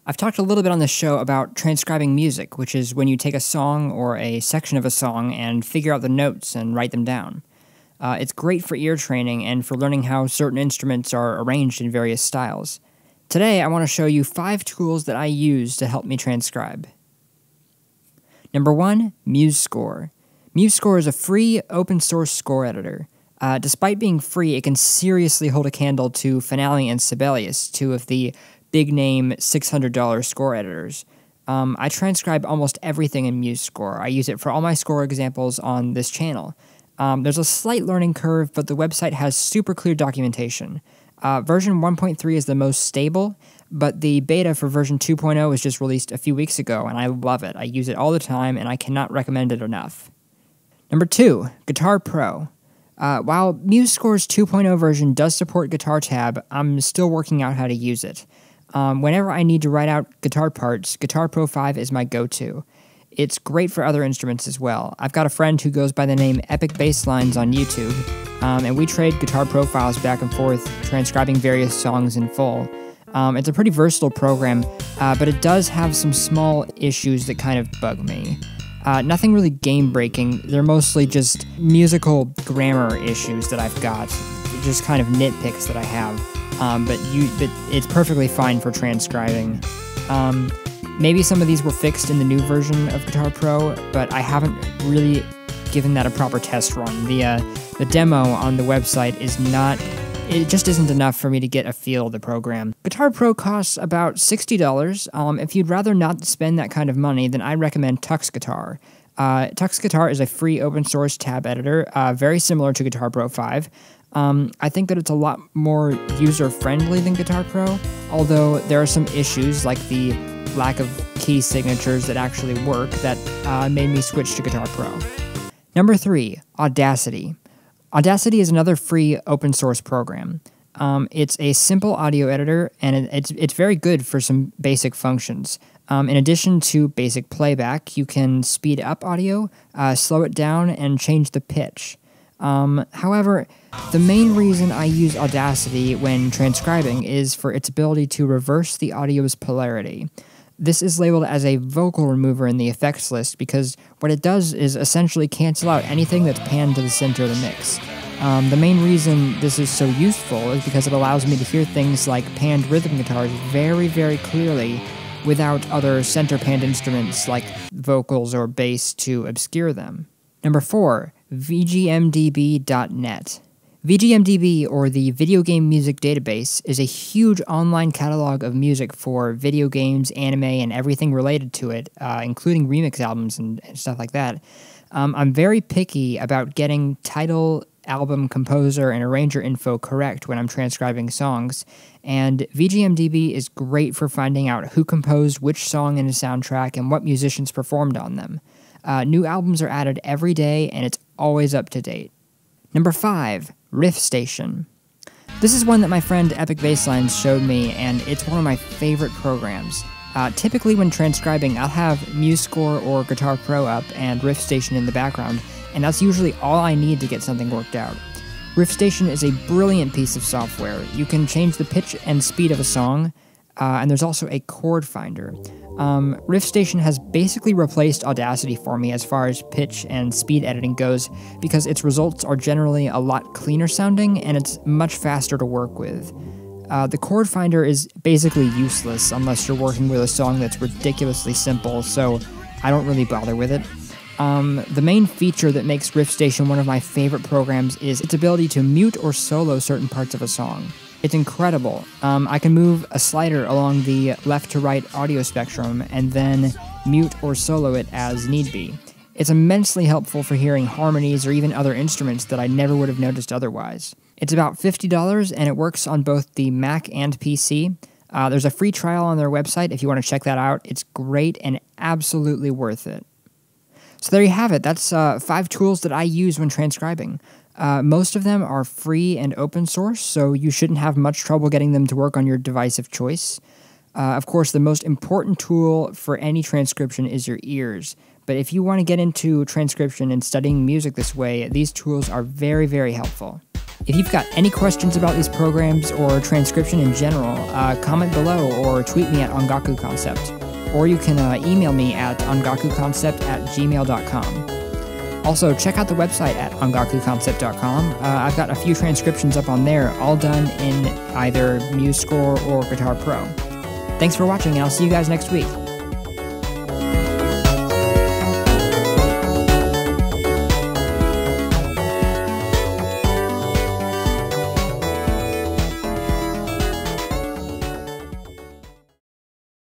I've talked a little bit on this show about transcribing music, which is when you take a song or a section of a song and figure out the notes and write them down. It's great for ear training and for learning how certain instruments are arranged in various styles. Today, I want to show you 5 tools that I use to help me transcribe. Number 1, MuseScore. MuseScore is a free, open-source score editor. Despite being free, it can seriously hold a candle to Finale and Sibelius, 2 of the big-name $600 score editors. I transcribe almost everything in MuseScore. I use it for all my score examples on this channel. There's a slight learning curve, but the website has super clear documentation. Version 1.3 is the most stable, but the beta for version 2.0 was just released a few weeks ago, and I love it. I use it all the time, and I cannot recommend it enough. Number 2, Guitar Pro. While MuseScore's 2.0 version does support Guitar Tab, I'm still working out how to use it. Whenever I need to write out guitar parts, Guitar Pro 5 is my go-to. It's great for other instruments as well. I've got a friend who goes by the name Epic Basslines on YouTube, and we trade guitar profiles back and forth, transcribing various songs in full. It's a pretty versatile program, but it does have some small issues that kind of bug me. Nothing really game-breaking. They're mostly just musical grammar issues that I've got, just kind of nitpicks that I have. But it's perfectly fine for transcribing. Maybe some of these were fixed in the new version of Guitar Pro, but I haven't really given that a proper test run. The demo on the website is not... It just isn't enough for me to get a feel of the program. Guitar Pro costs about $60. If you'd rather not spend that kind of money, then I recommend Tux Guitar. Tux Guitar is a free open-source tab editor, very similar to Guitar Pro 5. I think that it's a lot more user-friendly than Guitar Pro, although there are some issues like the lack of key signatures that actually work that made me switch to Guitar Pro. Number 3, Audacity. Audacity is another free open-source program. It's a simple audio editor, and it's very good for some basic functions. In addition to basic playback, you can speed up audio, slow it down, and change the pitch. However, the main reason I use Audacity when transcribing is for its ability to reverse the audio's polarity. This is labeled as a vocal remover in the effects list because what it does is essentially cancel out anything that's panned to the center of the mix. The main reason this is so useful is because it allows me to hear things like panned rhythm guitars very, very clearly without other center-panned instruments like vocals or bass to obscure them. Number 4, VGMDB.net. VGMDB, or the Video Game Music Database, is a huge online catalog of music for video games, anime, and everything related to it, including remix albums and stuff like that. I'm very picky about getting title, album, composer, and arranger info correct when I'm transcribing songs, and VGMDB is great for finding out who composed which song in a soundtrack and what musicians performed on them. New albums are added every day, and it's always up to date. Number 5, Riff Station. This is one that my friend Epic Basslines showed me, and it's one of my favorite programs. Typically when transcribing, I'll have MuseScore or Guitar Pro up and Riff Station in the background, and that's usually all I need to get something worked out. Riff Station is a brilliant piece of software. You can change the pitch and speed of a song, and there's also a chord finder. Riff Station has basically replaced Audacity for me as far as pitch and speed editing goes because its results are generally a lot cleaner sounding and it's much faster to work with. The chord finder is basically useless unless you're working with a song that's ridiculously simple, so I don't really bother with it. The main feature that makes Riff Station one of my favorite programs is its ability to mute or solo certain parts of a song. It's incredible. I can move a slider along the left to right audio spectrum and then mute or solo it as need be. It's immensely helpful for hearing harmonies or even other instruments that I never would have noticed otherwise. It's about $50 and it works on both the Mac and PC. There's a free trial on their website if you want to check that out. It's great and absolutely worth it. So there you have it. That's 5 tools that I use when transcribing. Most of them are free and open source, so you shouldn't have much trouble getting them to work on your device of choice. Of course, the most important tool for any transcription is your ears, but if you want to get into transcription and studying music this way, these tools are very, very helpful. If you've got any questions about these programs or transcription in general, comment below or tweet me at Ongaku Concept. Or you can email me at ongakuconcept@gmail.com. Also, check out the website at ongakuconcept.com. I've got a few transcriptions up on there, all done in either MuseScore or Guitar Pro. Thanks for watching, and I'll see you guys next week.